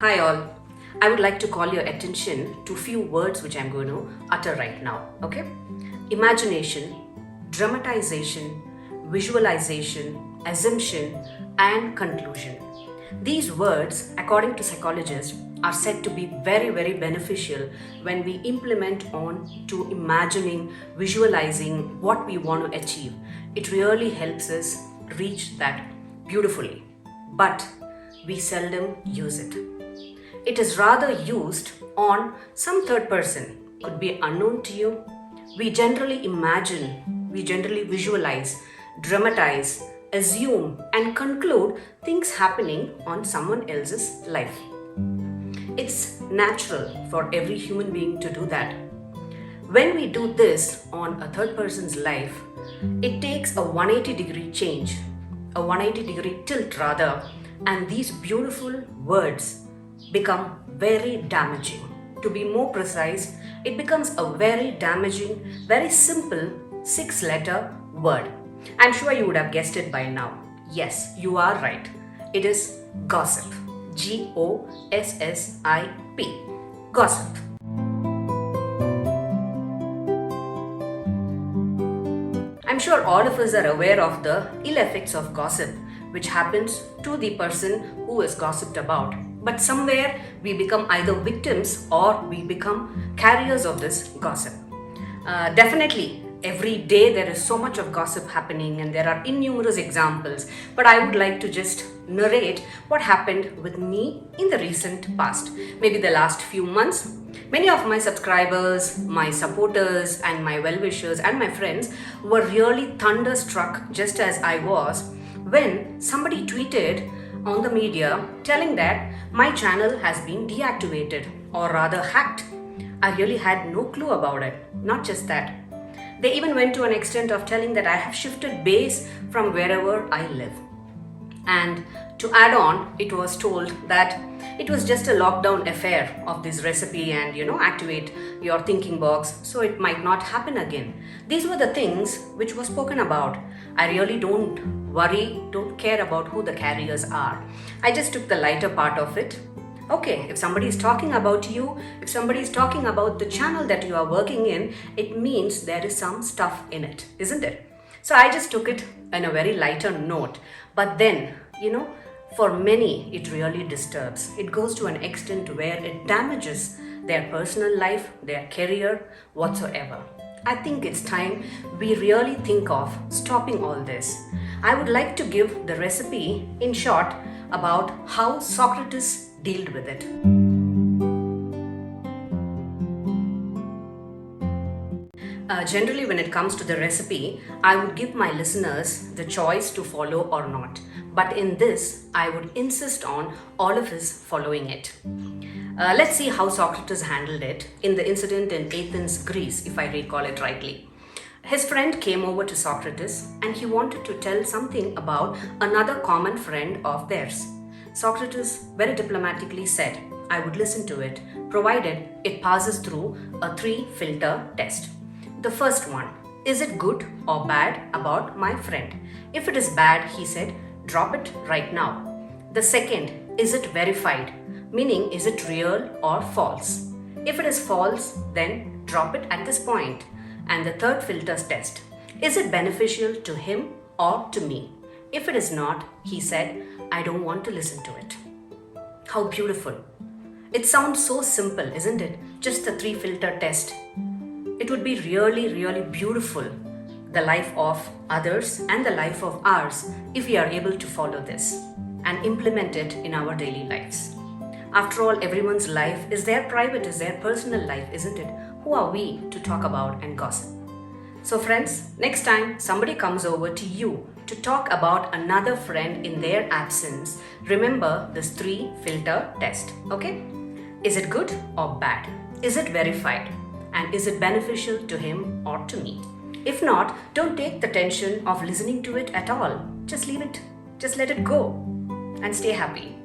Hi all. I would like to call your attention to few words which I'm going to utter right now. Okay? Imagination, dramatization, visualization, assumption, and conclusion. These words, according to psychologists, are said to be very beneficial when we implement on to imagining, visualizing what we want to achieve. It really helps us reach that beautifully. But we seldom use it. It is rather used on some third person, could be unknown to you. We generally imagine, we generally visualize, dramatize, assume, and conclude things happening on someone else's life. It's natural for every human being to do that. When we do this on a third person's life, it takes a 180-degree change, a 180-degree tilt rather, and these beautiful words become very damaging. To be more precise, it becomes a very damaging, very simple 6-letter word. I'm sure you would have guessed it by now. Yes, you are right. It is gossip. Gossip. Gossip. I'm sure all of us are aware of the ill effects of gossip, which happens to the person who is gossiped about. But somewhere we become either victims or we become carriers of this gossip. Definitely, every day there is so much of gossip happening and there are innumerous examples. But I would like to just narrate what happened with me in the recent past, maybe the last few months. Many of my subscribers, my supporters, and my well-wishers and my friends were really thunderstruck, just as I was, when somebody tweeted on the media telling that my channel has been deactivated or rather hacked. I really had no clue about it. Not just that. They even went to an extent of telling that I have shifted base from wherever I live. And to add on, it was told that it was just a lockdown affair of this recipe and activate your thinking box so it might not happen again. These were the things which was spoken about. I really don't worry, don't care about who the carriers are. I just took the lighter part of it. Okay, if somebody is talking about you, if somebody is talking about the channel that you are working in, it means there is some stuff in it, isn't it? So I just took it in a very lighter note. But then, for many, it really disturbs. It goes to an extent where it damages their personal life, their career, whatsoever. I think it's time we really think of stopping all this. I would like to give the recipe in short about how Socrates dealt with it. Generally, when it comes to the recipe, I would give my listeners the choice to follow or not. But in this, I would insist on all of us following it. Let's see how Socrates handled it in the incident in Athens, Greece, if I recall it rightly. His friend came over to Socrates and he wanted to tell something about another common friend of theirs. Socrates very diplomatically said, I would listen to it, provided it passes through a 3-filter test. The first one, is it good or bad about my friend? If it is bad, he said, drop it right now. The second, is it verified? Meaning, is it real or false? If it is false, then drop it at this point. And the third filters test, is it beneficial to him or to me? If it is not, he said, I don't want to listen to it. How beautiful. It sounds so simple, isn't it? Just the 3-filter test. It would be really beautiful, the life of others and the life of ours, if we are able to follow this and implement it in our daily lives. After all, everyone's life is their private, is their personal life, isn't it? Who are we to talk about and gossip? So friends, next time somebody comes over to you to talk about another friend in their absence, remember this 3-filter test, okay? Is it good or bad? Is it verified? And is it beneficial to him or to me? If not, don't take the tension of listening to it at all. Just leave it. Just let it go and stay happy.